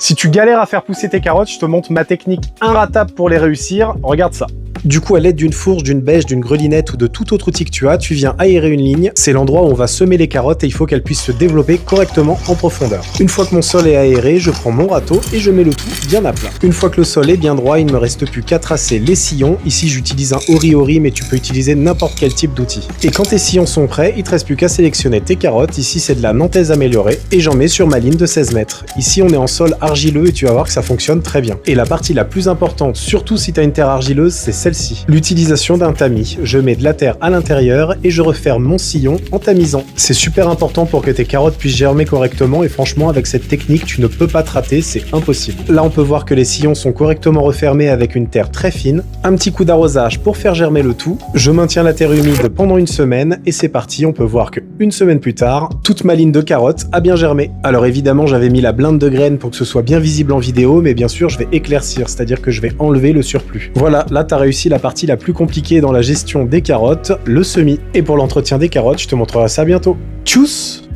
Si tu galères à faire pousser tes carottes, je te montre ma technique inratable pour les réussir. Regarde ça. Du coup, à l'aide d'une fourche, d'une bêche, d'une grelinette ou de tout autre outil que tu viens aérer une ligne. C'est l'endroit où on va semer les carottes et il faut qu'elles puissent se développer correctement en profondeur. Une fois que mon sol est aéré, je prends mon râteau et je mets le tout bien à plat. Une fois que le sol est bien droit, il ne me reste plus qu'à tracer les sillons. Ici, j'utilise un ori-ori, mais tu peux utiliser n'importe quel type d'outil. Et quand tes sillons sont prêts, il te reste plus qu'à sélectionner tes carottes. Ici, c'est de la nantaise améliorée et j'en mets sur ma ligne de 16 mètres. Ici, on est en sol argileux et tu vas voir que ça fonctionne très bien. Et la partie la plus importante, surtout si tu as une terre argileuse, c'est celle-ci. L'utilisation d'un tamis. Je mets de la terre à l'intérieur et je referme mon sillon en tamisant. C'est super important pour que tes carottes puissent germer correctement et franchement, avec cette technique, tu ne peux pas te rater, c'est impossible. Là, on peut voir que les sillons sont correctement refermés avec une terre très fine. Un petit coup d'arrosage pour faire germer le tout. Je maintiens la terre humide pendant une semaine et c'est parti. On peut voir que une semaine plus tard, toute ma ligne de carottes a bien germé. Alors évidemment, j'avais mis la blinde de graines pour que ce soit bien visible en vidéo, mais bien sûr, je vais éclaircir, c'est-à-dire que je vais enlever le surplus. Voilà, là, tu as réussi la partie la plus compliquée dans la gestion des carottes, le semis. Et pour l'entretien des carottes, je te montrerai ça bientôt. Tchuss!